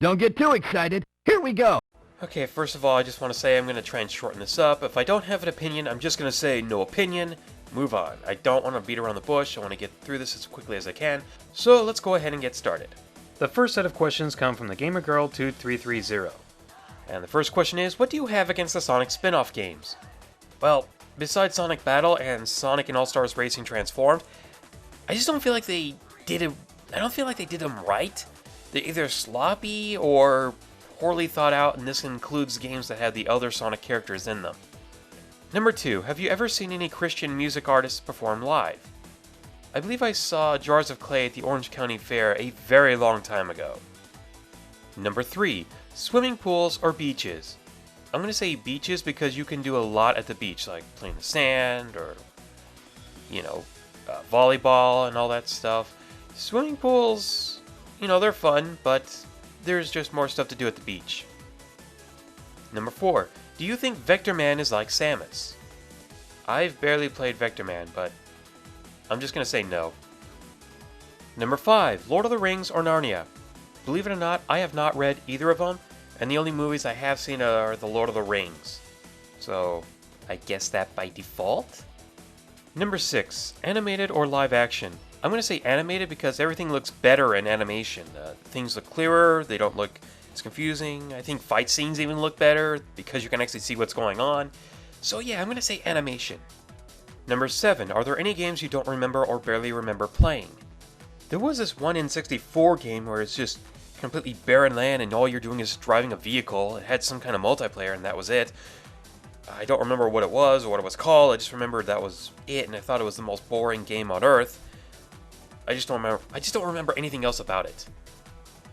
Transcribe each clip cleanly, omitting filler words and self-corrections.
Don't get too excited. Here we go. Okay, first of all, I just want to say I'm going to try and shorten this up. If I don't have an opinion, I'm just going to say no opinion, move on. I don't want to beat around the bush, I want to get through this as quickly as I can, so let's go ahead and get started. The first set of questions come from the GamerGirl2330. And the first question is, what do you have against the Sonic spin-off games? Well, besides Sonic Battle and Sonic and All-Stars Racing Transformed, I just don't feel like they did it. I don't feel like they did them right. They're either sloppy or poorly thought out, and this includes games that have the other Sonic characters in them. Number 2, have you ever seen any Christian music artists perform live? I believe I saw Jars of Clay at the Orange County Fair a very long time ago. Number 3, swimming pools or beaches? I'm going to say beaches because you can do a lot at the beach, like playing in the sand or, volleyball and all that stuff. Swimming pools, they're fun, but there's just more stuff to do at the beach. Number 4, do you think Vector Man is like Samus? I've barely played Vector Man, but I'm just going to say no. Number 5, Lord of the Rings or Narnia? Believe it or not, I have not read either of them, and the only movies I have seen are the Lord of the Rings. So, I guess that by default? Number 6, animated or live action? I'm going to say animated because everything looks better in animation. Things look clearer, they don't look as confusing. I think fight scenes even look better because you can actually see what's going on. So yeah, I'm going to say animation. Number 7, are there any games you don't remember or barely remember playing? There was this one N64 game where it's just completely barren land and all you're doing is driving a vehicle. It had some kind of multiplayer and that was it. I don't remember what it was or what it was called, I just remembered that was it and I thought it was the most boring game on earth. I just don't remember anything else about it.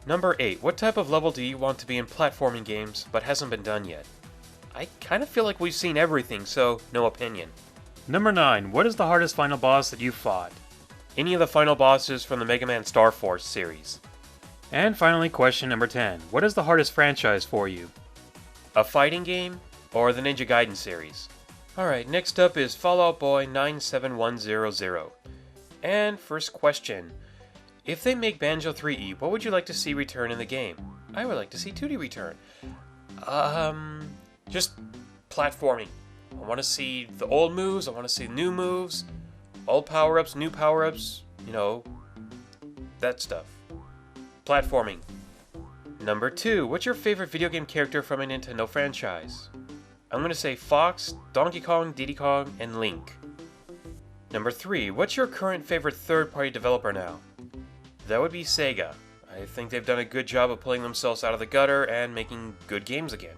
Number 8, what type of level do you want to be in platforming games but hasn't been done yet? I kind of feel like we've seen everything, so no opinion. Number 9, what is the hardest final boss that you fought? Any of the final bosses from the Mega Man Star Force series. And finally, question number 10, what is the hardest franchise for you? A fighting game or the Ninja Gaiden series? Alright, next up is Fallout Boy 97100. And first question, if they make Banjo 3E, what would you like to see return in the game? I would like to see 2D return. Just platforming. I want to see the old moves, I want to see new moves, old power-ups, new power-ups, that stuff. Platforming. Number 2, what's your favorite video game character from a Nintendo franchise? I'm going to say Fox, Donkey Kong, Diddy Kong, and Link. Number 3, what's your current favorite third-party developer now? That would be Sega. I think they've done a good job of pulling themselves out of the gutter and making good games again.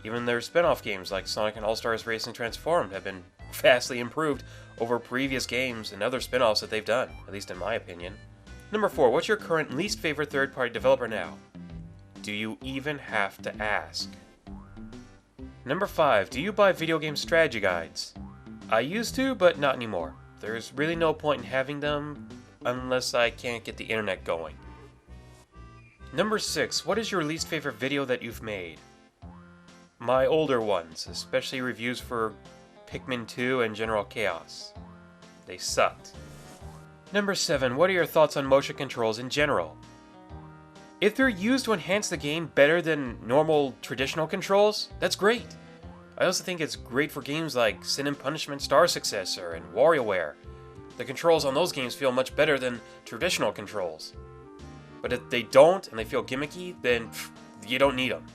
Even their spin-off games like Sonic and All-Stars Racing Transformed have been vastly improved over previous games and other spin-offs that they've done, at least in my opinion. Number 4, what's your current least favorite third-party developer now? Do you even have to ask? Number 5, do you buy video game strategy guides? I used to, but not anymore. There's really no point in having them unless I can't get the internet going. Number 6, what is your least favorite video that you've made? My older ones, especially reviews for Pikmin 2 and General Chaos. They sucked. Number 7, what are your thoughts on motion controls in general? If they're used to enhance the game better than normal traditional controls, that's great. I also think it's great for games like Sin and Punishment Star Successor and WarioWare. The controls on those games feel much better than traditional controls. But if they don't and they feel gimmicky, then you don't need them.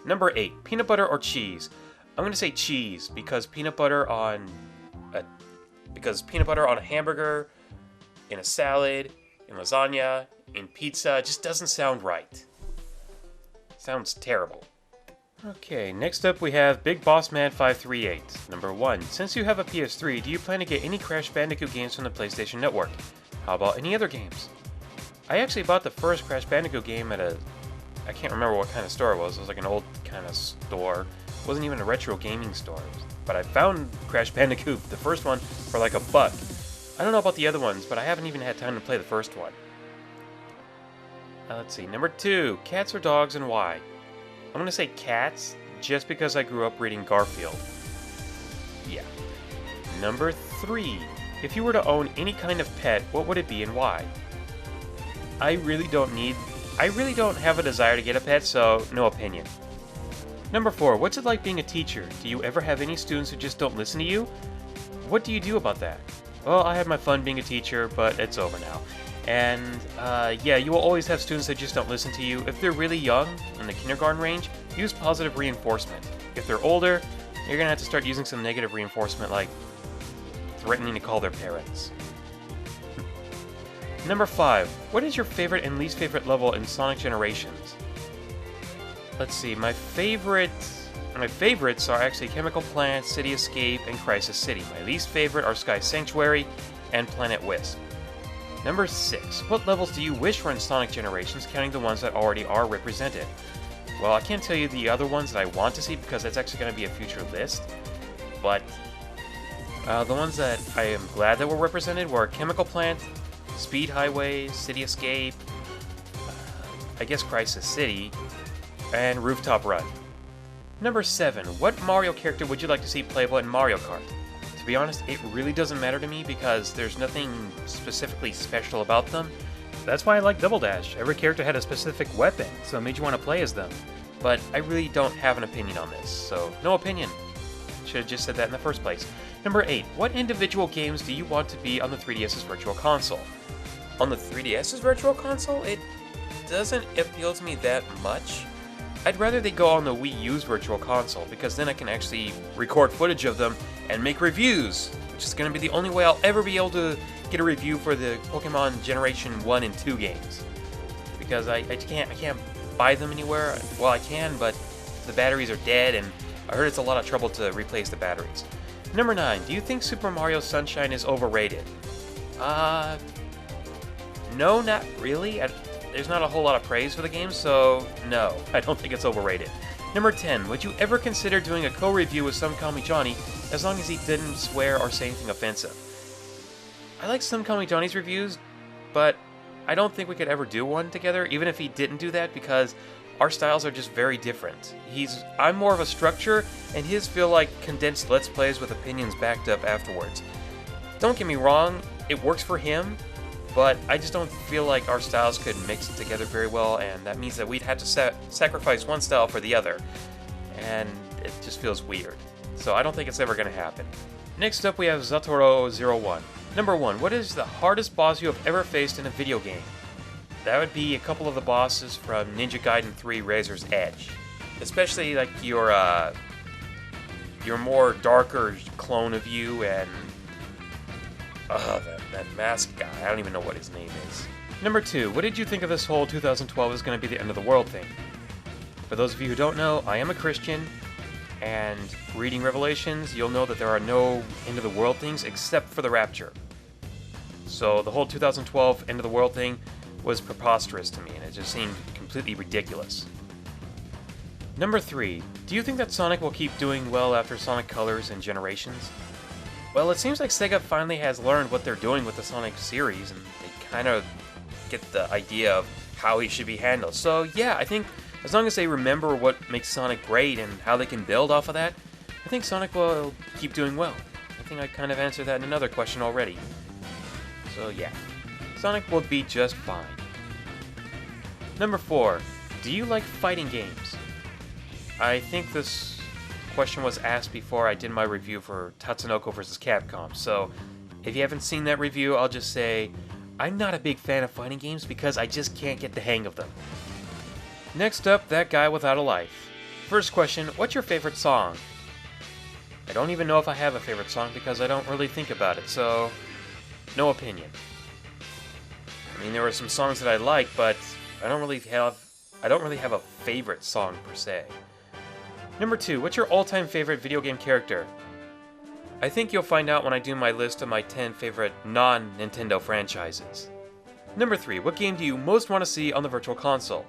Number 8, peanut butter or cheese? I'm going to say cheese because peanut butter on a hamburger, in a salad, in lasagna, in pizza just doesn't sound right. Sounds terrible. Okay, next up we have Big Boss Man 538. Number 1, since you have a PS3, do you plan to get any Crash Bandicoot games from the PlayStation Network? How about any other games? I actually bought the first Crash Bandicoot game at I can't remember what kind of store it was. It was like an old kind of store. It wasn't even a retro gaming store. But I found Crash Bandicoot, the first one, for like $1. I don't know about the other ones, but I haven't even had time to play the first one. Let's see, number 2, cats or dogs and why? I'm going to say cats, just because I grew up reading Garfield. Yeah. Number 3, if you were to own any kind of pet, what would it be and why? I really don't need I really don't have a desire to get a pet, so no opinion. Number 4, what's it like being a teacher? Do you ever have any students who just don't listen to you? What do you do about that? Well, I had my fun being a teacher, but it's over now. And, yeah, you will always have students that just don't listen to you. If they're really young, in the kindergarten range, use positive reinforcement. If they're older, you're gonna have to start using some negative reinforcement, like threatening to call their parents. Number 5, what is your favorite and least favorite level in Sonic Generations? Let's see, my favorites are actually Chemical Plant, City Escape, and Crisis City. My least favorite are Sky Sanctuary and Planet Wisp. Number 6, what levels do you wish were in Sonic Generations, counting the ones that already are represented? Well, I can't tell you the other ones that I want to see because that's actually going to be a future list, but the ones that I am glad that were represented were Chemical Plant, Speed Highway, City Escape, I guess Crisis City, and Rooftop Run. Number 7, what Mario character would you like to see playable in Mario Kart? To be honest, it really doesn't matter to me because there's nothing specifically special about them. That's why I like Double Dash. Every character had a specific weapon, so it made you want to play as them. But I really don't have an opinion on this, so no opinion. Should have just said that in the first place. Number 8, what individual games do you want to be on the 3DS's Virtual Console? On the 3DS's Virtual Console, it doesn't appeal to me that much. I'd rather they go on the Wii U's Virtual Console, because then I can actually record footage of them and make reviews, which is going to be the only way I'll ever be able to get a review for the Pokemon Generation 1 and 2 games. Because I can't buy them anywhere. Well, I can, but the batteries are dead, and I heard it's a lot of trouble to replace the batteries. Number 9, do you think Super Mario Sunshine is overrated? No, not really. There's not a whole lot of praise for the game, so no, I don't think it's overrated. Number 10, would you ever consider doing a co-review with Some Call Me Johnny, as long as he didn't swear or say anything offensive? I like Some Call Me Johnny's reviews, but I don't think we could ever do one together, even if he didn't do that, because our styles are just very different. I'm more of a structure, and his feel like condensed Let's Plays with opinions backed up afterwards. Don't get me wrong, it works for him, but I just don't feel like our styles could mix together very well, and that means that we'd have to sacrifice one style for the other, and it just feels weird. So I don't think it's ever going to happen. Next up we have Zatoru01. Number 1, what is the hardest boss you have ever faced in a video game? That would be a couple of the bosses from Ninja Gaiden 3 Razor's Edge. Especially like your more darker clone of you and that masked guy. I don't even know what his name is. Number 2, what did you think of this whole 2012 is going to be the end of the world thing? For those of you who don't know, I am a Christian, and reading Revelations, you'll know that there are no end of the world things except for the rapture. So the whole 2012 end of the world thing was preposterous to me, and it just seemed completely ridiculous. Number 3, do you think that Sonic will keep doing well after Sonic Colors and Generations? Well, it seems like Sega finally has learned what they're doing with the Sonic series, and they kind of get the idea of how he should be handled. So yeah, I think as long as they remember what makes Sonic great and how they can build off of that, I think Sonic will keep doing well. I think I kind of answered that in another question already. So yeah, Sonic will be just fine. Number 4, do you like fighting games? I think this question was asked before I did my review for Tatsunoko vs. Capcom, so if you haven't seen that review, I'll just say I'm not a big fan of fighting games because I just can't get the hang of them. Next up, that guy without a life. First question, what's your favorite song? I don't even know if I have a favorite song because I don't really think about it, so no opinion. I mean, there were some songs that I like, but I don't really have a favorite song per se. Number 2, what's your all-time favorite video game character? I think you'll find out when I do my list of my 10 favorite non-Nintendo franchises. Number 3, what game do you most want to see on the Virtual Console?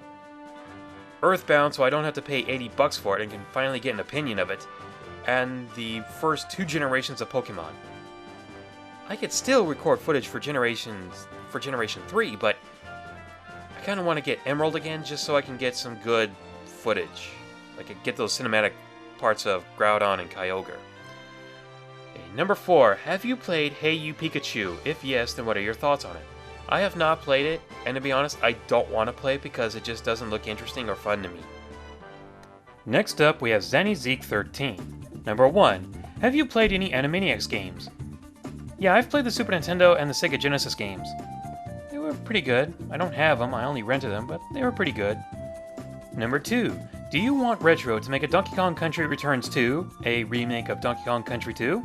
Earthbound, so I don't have to pay $80 for it and can finally get an opinion of it, and the first 2 generations of Pokemon. I could still record footage for Generation 3, but I kind of want to get Emerald again just so I can get some good footage. I could get those cinematic parts of Groudon and Kyogre. Okay, number 4, have you played Hey You Pikachu? If yes, then what are your thoughts on it? I have not played it, and to be honest, I don't want to play it because it just doesn't look interesting or fun to me. Next up, we have Zanyzeek 13. Number 1. Have you played any Animaniacs games? Yeah, I've played the Super Nintendo and the Sega Genesis games. They were pretty good. I don't have them, I only rented them, but they were pretty good. Number 2. Do you want Retro to make a Donkey Kong Country Returns 2, a remake of Donkey Kong Country 2?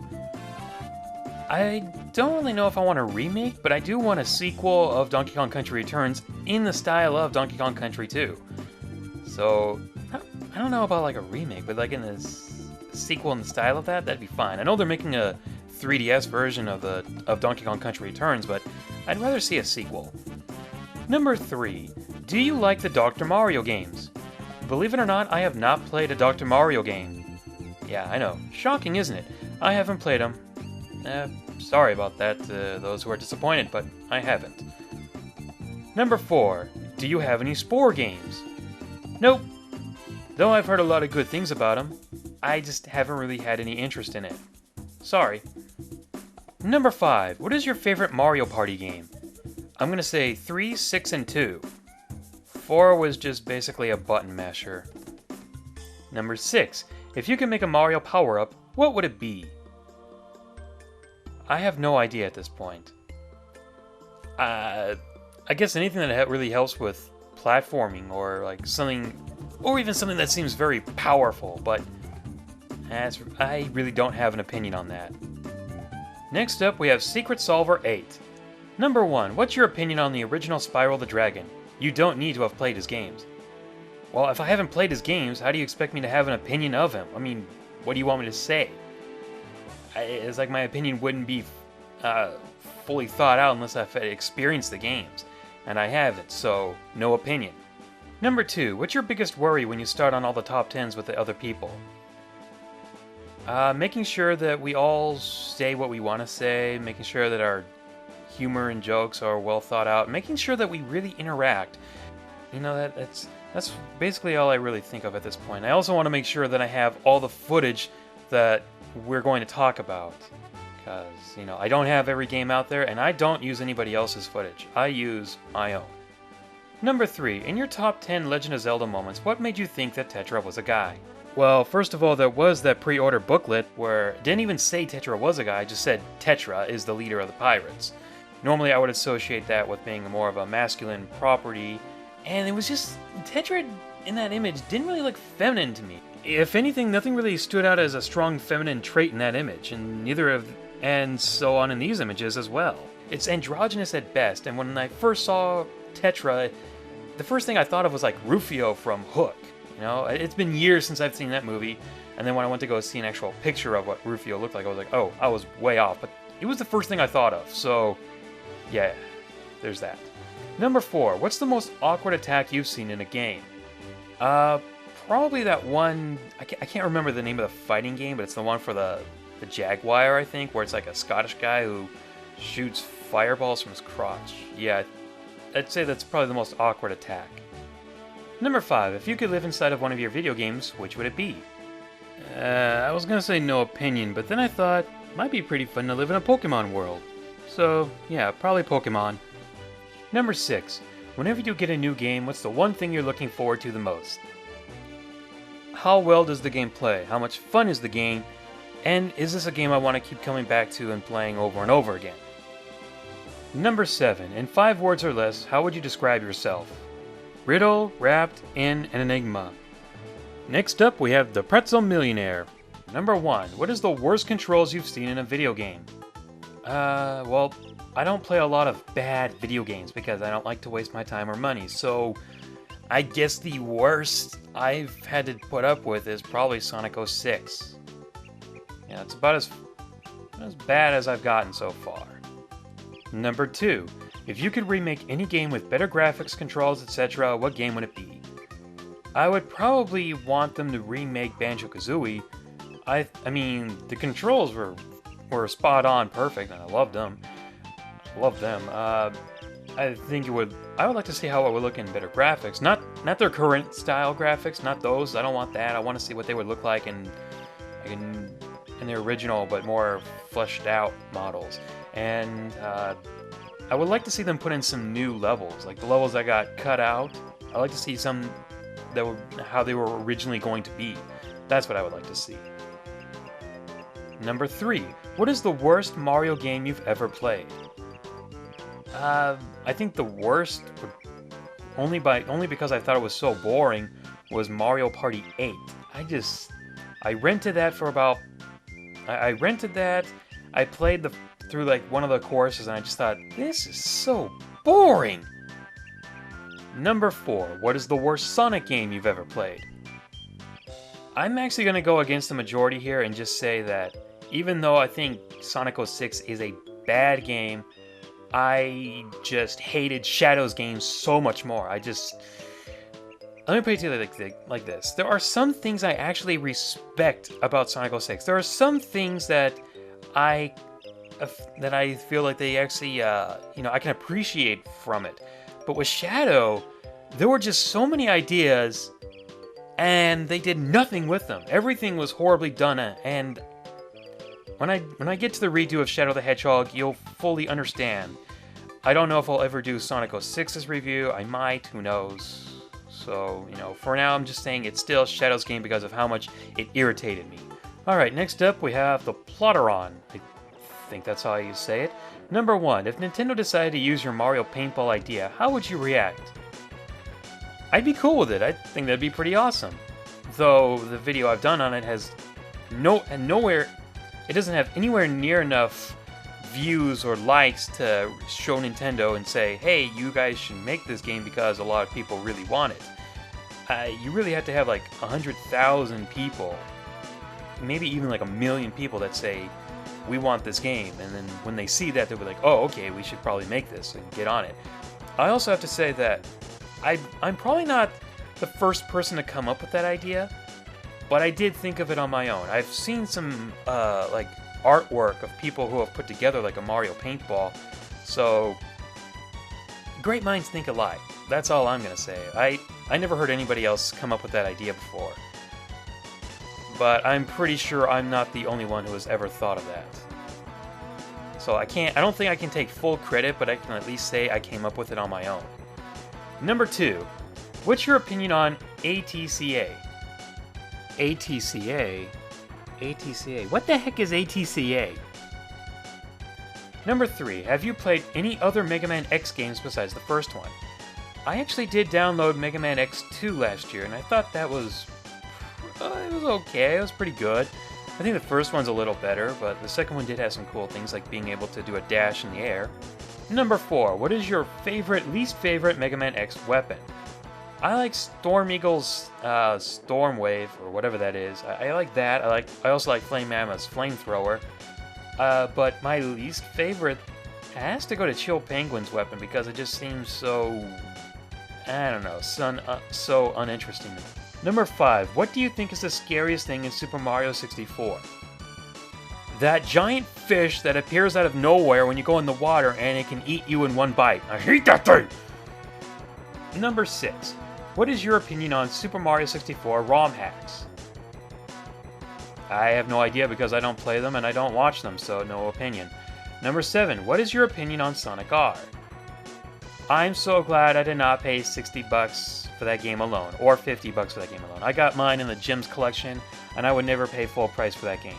I don't really know if I want a remake, but I do want a sequel of Donkey Kong Country Returns in the style of Donkey Kong Country 2. So, I don't know about like a remake, but like in this sequel in the style of that, that'd be fine. I know they're making a 3DS version of Donkey Kong Country Returns, but I'd rather see a sequel. Number 3. Do you like the Dr. Mario games? Believe it or not, I have not played a Dr. Mario game. Yeah, I know. Shocking, isn't it? I haven't played them. Sorry about that, those who are disappointed, but I haven't. Number 4. Do you have any Spore games? Nope. Though I've heard a lot of good things about them, I just haven't really had any interest in it. Sorry. Number 5. What is your favorite Mario Party game? I'm gonna say 3, 6, and 2. 4 was just basically a button masher. Number 6. If you could make a Mario power-up, what would it be? I have no idea at this point. I guess anything that really helps with platforming or like something, or even something that seems very powerful, but I really don't have an opinion on that. Next up, we have Secret Solver 8. Number 1, what's your opinion on the original Spyro the Dragon? You don't need to have played his games. Well, if I haven't played his games, how do you expect me to have an opinion of him? I mean, what do you want me to say? It's like my opinion wouldn't be fully thought out unless I've experienced the games. And I haven't, so no opinion. Number 2, what's your biggest worry when you start on all the top 10s with the other people? Making sure that we all say what we want to say, making sure that our humor and jokes are well thought out, making sure that we really interact. You know, that's basically all I really think of at this point. I also want to make sure that I have all the footage that we're going to talk about. Because, you know, I don't have every game out there, and I don't use anybody else's footage. I use my own. Number 3, in your top 10 Legend of Zelda moments, what made you think that Tetra was a guy? Well, first of all, there was that pre-order booklet where it didn't even say Tetra was a guy, it just said Tetra is the leader of the pirates. Normally I would associate that with being more of a masculine property, and it was just, Tetra in that image didn't really look feminine to me. If anything, nothing really stood out as a strong feminine trait in that image, and so on in these images as well. It's androgynous at best, and when I first saw Tetra, the first thing I thought of was like Rufio from Hook. You know, it's been years since I've seen that movie, and then when I went to go see an actual picture of what Rufio looked like, I was like, oh, I was way off, but it was the first thing I thought of, so yeah, there's that. Number 4, what's the most awkward attack you've seen in a game? Probably that one, I can't remember the name of the fighting game, but it's the one for the Jaguar, I think, where it's like a Scottish guy who shoots fireballs from his crotch. Yeah, I'd say that's probably the most awkward attack. Number 5, if you could live inside of one of your video games, which would it be? I was gonna say no opinion, but then I thought, it might be pretty fun to live in a Pokemon world. So, yeah, probably Pokemon. Number 6, whenever you get a new game, what's the one thing you're looking forward to the most? How well does the game play? How much fun is the game? And is this a game I want to keep coming back to and playing over and over again? Number 7, in 5 words or less, how would you describe yourself? Riddle, wrapped in an enigma. Next up, we have the Pretzel Millionaire. Number 1, what is the worst controls you've seen in a video game? Well, I don't play a lot of bad video games because I don't like to waste my time or money, so I guess the worst I've had to put up with is probably Sonic 06. Yeah, it's about as bad as I've gotten so far. Number 2, if you could remake any game with better graphics, controls, etc., what game would it be? I would probably want them to remake Banjo-Kazooie. I mean, the controls were spot on perfect, and I loved them. I think I would like to see how it would look in better graphics. Not their current style graphics, not those. I don't want that. I want to see what they would look like in their original, but more fleshed out models. And I would like to see them put in some new levels, like the levels that got cut out. I'd like to see some that were how they were originally going to be. That's what I would like to see. Number 3. What is the worst Mario game you've ever played? I think the worst, only because I thought it was so boring, was Mario Party 8. I rented that for about... I rented that, I played through like one of the courses, and I just thought, this is so boring! Number 4. What is the worst Sonic game you've ever played? I'm actually going to go against the majority here and just say that even though I think Sonic 06 is a bad game, I just hated Shadow's game so much more. Let me put it to you like this. There are some things I actually respect about Sonic 06. There are some things that I feel like they actually, I can appreciate from it. But with Shadow, there were just so many ideas, and they did nothing with them. Everything was horribly done, and when I get to the redo of Shadow the Hedgehog, you'll fully understand. I don't know if I'll ever do Sonic 06's review. I might, who knows. So, for now I'm just saying it's still Shadow's game because of how much it irritated me. Alright, next up we have the Ploteron. I think that's how you say it. Number 1, if Nintendo decided to use your Mario paintball idea, how would you react? I'd be cool with it. I think that'd be pretty awesome. Though the video I've done on it has it doesn't have anywhere near enough views or likes to show Nintendo and say, hey, you guys should make this game because a lot of people really want it. You really have to have like 100,000 people, maybe even like 1 million people that say, we want this game. And then when they see that, they'll be like, oh, okay, we should probably make this and get on it. I also have to say that I'm probably not the first person to come up with that idea, but I did think of it on my own. I've seen some like artwork of people who have put together like a Mario paintball. So great minds think alike. That's all I'm gonna say. I never heard anybody else come up with that idea before. But I'm pretty sure I'm not the only one who has ever thought of that. So I don't think I can take full credit, but I can at least say I came up with it on my own. Number 2, what's your opinion on ATCA? ATCA? ATCA? What the heck is ATCA? Number 3, have you played any other Mega Man X games besides the first one? I actually did download Mega Man X2 last year, and I thought that was... it was okay, it was pretty good. I think the first one's a little better, but the second one did have some cool things, like being able to do a dash in the air. Number 4, what is your least favorite Mega Man X weapon? I like Storm Eagle's Storm Wave, or whatever that is. I like that. I also like Flame Mammoth's Flamethrower. But my least favorite has to go to Chill Penguin's weapon because it just seems so... I don't know, so uninteresting. Number 5, what do you think is the scariest thing in Super Mario 64? That giant fish that appears out of nowhere when you go in the water and it can eat you in one bite. I hate that thing! Number 6, what is your opinion on Super Mario 64 ROM hacks? I have no idea because I don't play them and I don't watch them, so no opinion. Number 7, what is your opinion on Sonic R? I'm so glad I did not pay $60 for that game alone, or $50 for that game alone. I got mine in the Gems collection, and I would never pay full price for that game.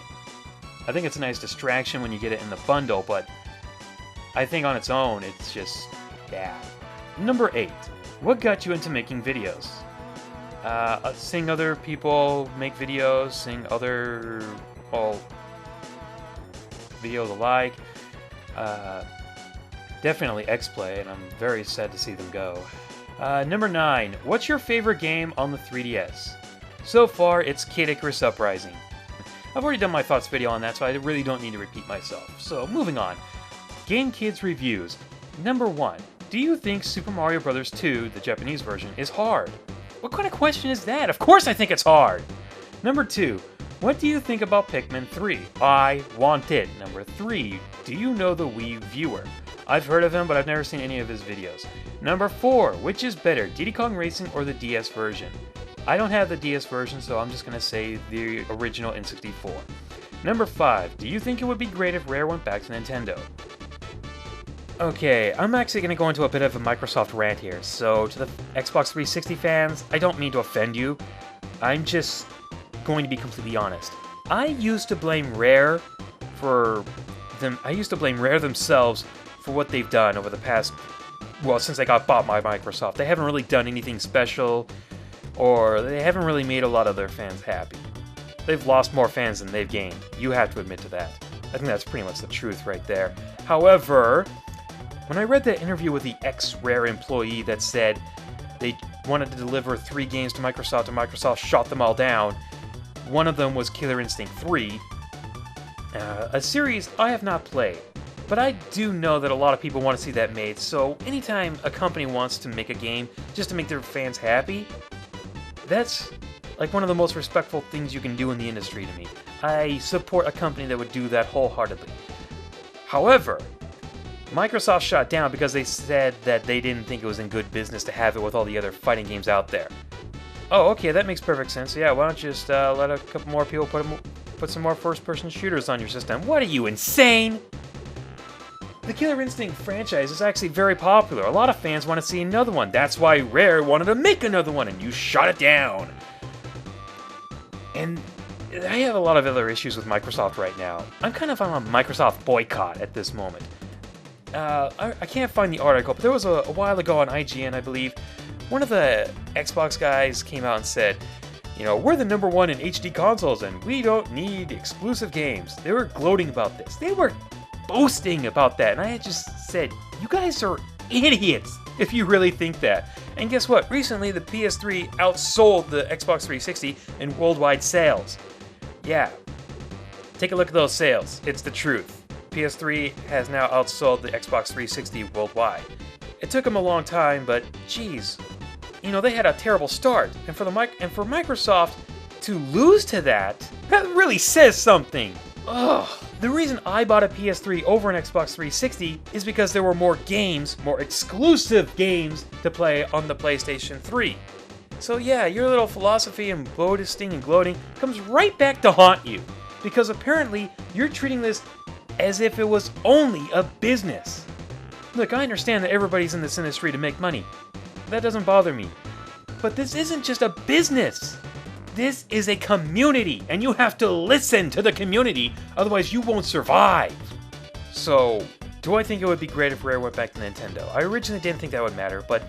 I think it's a nice distraction when you get it in the bundle, but I think on its own, it's just bad. Number 8, what got you into making videos? Seeing other people make videos, seeing other, videos alike. Definitely X-Play, and I'm very sad to see them go. Number 9, what's your favorite game on the 3DS? So far, it's Kid Icarus Uprising. I've already done my thoughts video on that, so I really don't need to repeat myself. So, moving on. Game Kids Reviews. Number 1, do you think Super Mario Bros. 2, the Japanese version, is hard? What kind of question is that? Of course I think it's hard! Number 2, what do you think about Pikmin 3? I want it. Number 3, do you know the Wii Viewer? I've heard of him, but I've never seen any of his videos. Number 4, which is better, Diddy Kong Racing or the DS version? I don't have the DS version, so I'm just going to say the original N64. Number 5, do you think it would be great if Rare went back to Nintendo? Okay, I'm actually going to go into a bit of a Microsoft rant here. So, to the Xbox 360 fans, I don't mean to offend you. I'm just going to be completely honest. I used to blame Rare for them. I used to blame Rare themselves for what they've done over the past, well, since they got bought by Microsoft. They haven't really done anything special, or they haven't really made a lot of their fans happy. They've lost more fans than they've gained. You have to admit to that. I think that's pretty much the truth right there. However, when I read that interview with the ex-Rare employee that said they wanted to deliver 3 games to Microsoft and Microsoft shot them all down, one of them was Killer Instinct 3, a series I have not played. But I do know that a lot of people want to see that made, so anytime a company wants to make a game just to make their fans happy, that's like one of the most respectful things you can do in the industry to me. I support a company that would do that wholeheartedly. However, Microsoft shot down because they said that they didn't think it was in good business to have it with all the other fighting games out there. Oh, okay, that makes perfect sense. Yeah, why don't you just let a couple more people put some more first-person shooters on your system? What are you, insane? The Killer Instinct franchise is actually very popular. A lot of fans want to see another one. That's why Rare wanted to make another one, and you shot it down. And I have a lot of other issues with Microsoft right now. I'm kind of on a Microsoft boycott at this moment. I can't find the article, but there was a while ago on IGN, I believe, one of the Xbox guys came out and said, you know, we're the #1 in HD consoles and we don't need exclusive games. They were gloating about this. They were boasting about that, and I had just said, you guys are idiots if you really think that. And guess what? Recently, the PS3 outsold the Xbox 360 in worldwide sales. Yeah. Take a look at those sales. It's the truth. PS3 has now outsold the Xbox 360 worldwide. It took them a long time, but geez, you know, they had a terrible start. And for Microsoft to lose to that really says something. Ugh. The reason I bought a PS3 over an Xbox 360 is because there were more games, more exclusive games to play on the PlayStation 3. So yeah, your little philosophy and boasting and gloating comes right back to haunt you. Because apparently, you're treating this as if it was only a business. Look, I understand that everybody's in this industry to make money. That doesn't bother me. But this isn't just a business. This is a community, and you have to listen to the community, otherwise you won't survive. So, do I think it would be great if Rare went back to Nintendo? I originally didn't think that would matter, but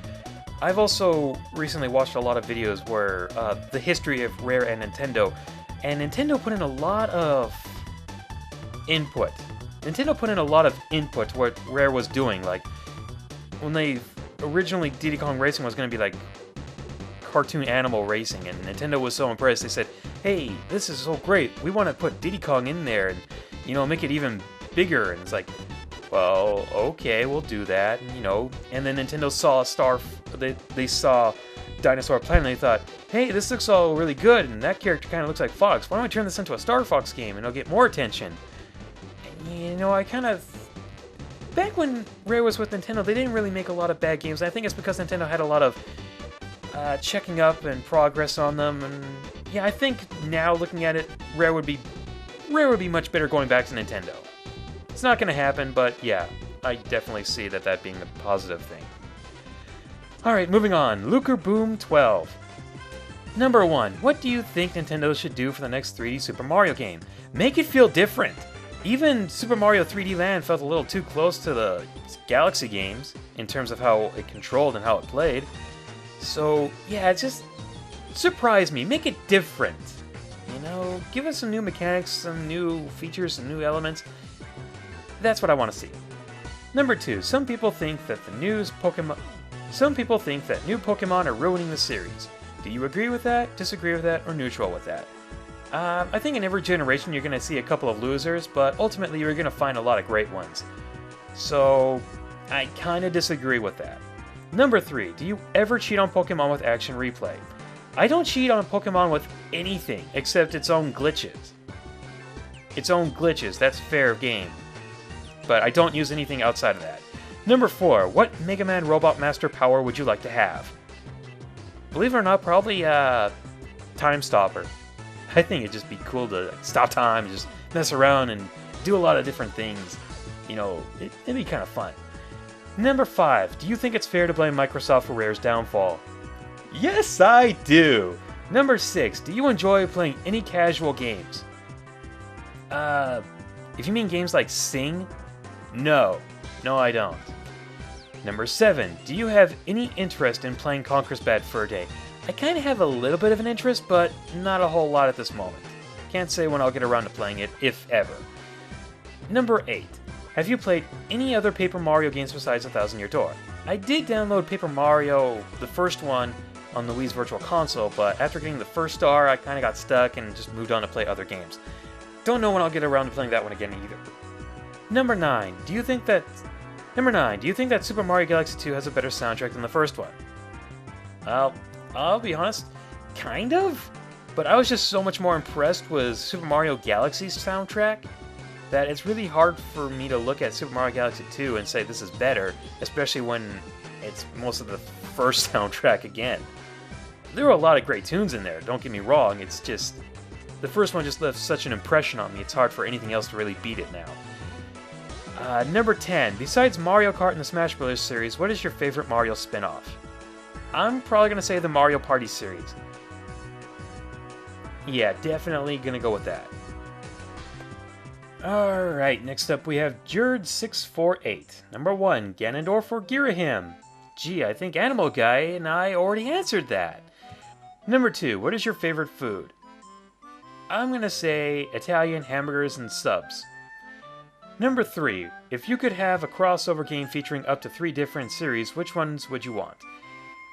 I've also recently watched a lot of videos where the history of Rare and Nintendo put in a lot of input. Nintendo put in a lot of input to what Rare was doing. Like, when they originally Diddy Kong Racing was going to be like cartoon animal racing, and Nintendo was so impressed, they said, hey, this is so great, we want to put Diddy Kong in there and, you know, make it even bigger. And it's like, well, okay, we'll do that. And, you know, and then Nintendo saw they saw Dinosaur Planet, and they thought, hey, this looks all really good, and that character kind of looks like Fox. Why don't we turn this into a Star Fox game, and it'll get more attention? And, you know, back when Rare was with Nintendo, they didn't really make a lot of bad games. I think it's because Nintendo had a lot of checking up and progress on them, and yeah, I think now looking at it, Rare would be much better going back to Nintendo. It's not going to happen, but yeah, I definitely see that being a positive thing. Alright, moving on. Lukerbom 12. Number 1. What do you think Nintendo should do for the next 3D Super Mario game? Make it feel different. Even Super Mario 3D Land felt a little too close to the Galaxy games in terms of how it controlled and how it played. So, yeah, just surprise me. Make it different. You know, give us some new mechanics, some new features, some new elements. That's what I want to see. Number 2. Some people think that new Pokemon are ruining the series. Do you agree with that, disagree with that, or neutral with that? I think in every generation you're going to see a couple of losers, but ultimately you're going to find a lot of great ones. So, I kind of disagree with that. Number 3. Do you ever cheat on Pokemon with Action Replay? I don't cheat on Pokemon with anything except its own glitches. Its own glitches, that's fair game. But I don't use anything outside of that. Number 4. What Mega Man Robot Master power would you like to have? Believe it or not, probably Time Stopper. I think it'd just be cool to stop time and just mess around and do a lot of different things. You know, it'd be kind of fun. Number 5. Do you think it's fair to blame Microsoft for Rare's downfall? Yes, I do! Number 6. Do you enjoy playing any casual games? If you mean games like Sing? No. No, I don't. Number 7. Do you have any interest in playing Conker's Bad Fur Day? I kind of have a little bit of an interest, but not a whole lot at this moment. Can't say when I'll get around to playing it, if ever. Number 8. Have you played any other Paper Mario games besides A Thousand Year Door? I did download Paper Mario, the first one, on the Wii's Virtual Console, but after getting the first star, I kind of got stuck and just moved on to play other games. Don't know when I'll get around to playing that one again either. Number 9. Do you think that Super Mario Galaxy 2 has a better soundtrack than the first one? Well, I'll be honest, kind of. But I was just so much more impressed with Super Mario Galaxy's soundtrack that it's really hard for me to look at Super Mario Galaxy 2 and say this is better, especially when it's most of the first soundtrack again. There were a lot of great tunes in there, don't get me wrong, it's just the first one just left such an impression on me, it's hard for anything else to really beat it now. Number 10. Besides Mario Kart and the Smash Bros. Series, what is your favorite Mario spin-off? I'm probably going to say the Mario Party series. Yeah, definitely going to go with that. Alright, next up we have Jerd648. Number 1, Ganondorf or Girahim? Gee, I think Animal Guy and I already answered that. Number 2, what is your favorite food? I'm going to say Italian hamburgers and subs. Number 3, if you could have a crossover game featuring up to 3 different series, which ones would you want?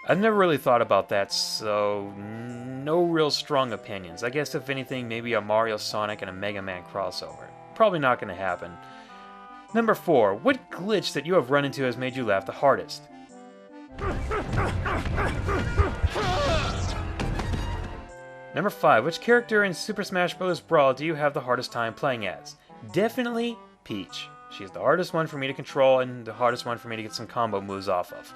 I've never really thought about that, so no real strong opinions. I guess if anything, maybe a Mario, Sonic, and a Mega Man crossover. Probably not going to happen. Number 4, what glitch that you have run into has made you laugh the hardest? Number 5, which character in Super Smash Bros. Brawl do you have the hardest time playing as? Definitely Peach. She's the hardest one for me to control and the hardest one for me to get some combo moves off of.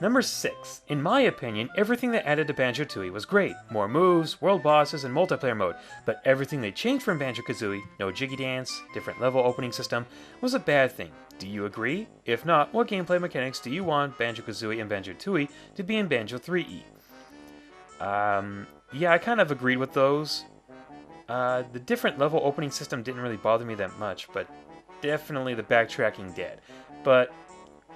Number 6. In my opinion, everything they added to Banjo-Tooie was great. More moves, world bosses, and multiplayer mode. But everything they changed from Banjo-Kazooie, no Jiggy Dance, different level opening system, was a bad thing. Do you agree? If not, what gameplay mechanics do you want Banjo-Kazooie and Banjo-Tooie to be in Banjo 3E? Yeah, I kind of agreed with those. The different level opening system didn't really bother me that much, but definitely the backtracking did. But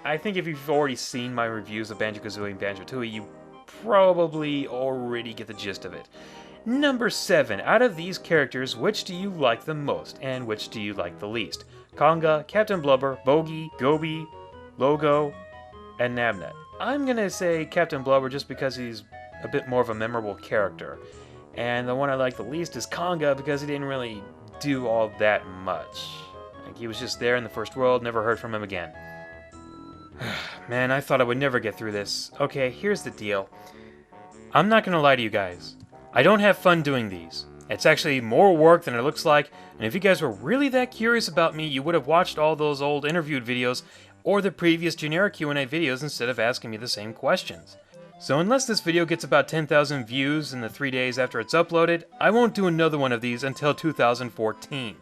I think if you've already seen my reviews of Banjo-Kazooie and Banjo-Tooie, you probably already get the gist of it. Number 7. Out of these characters, which do you like the most, and which do you like the least? Conga, Captain Blubber, Bogey, Gobi, Logo, and Nabnut. I'm gonna say Captain Blubber just because he's a bit more of a memorable character. And the one I like the least is Conga because he didn't really do all that much. Like, he was just there in the first world, never heard from him again. Man, I thought I would never get through this. Okay, here's the deal. I'm not gonna lie to you guys. I don't have fun doing these. It's actually more work than it looks like, and if you guys were really that curious about me, you would have watched all those old interviewed videos or the previous generic Q&A videos instead of asking me the same questions. So unless this video gets about 10,000 views in the 3 days after it's uploaded, I won't do another one of these until 2014.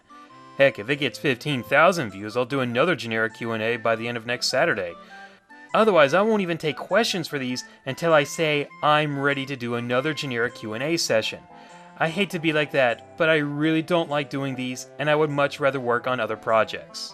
Heck, if it gets 15,000 views, I'll do another generic Q&A by the end of next Saturday. Otherwise, I won't even take questions for these until I say I'm ready to do another generic Q&A session. I hate to be like that, but I really don't like doing these, and I would much rather work on other projects.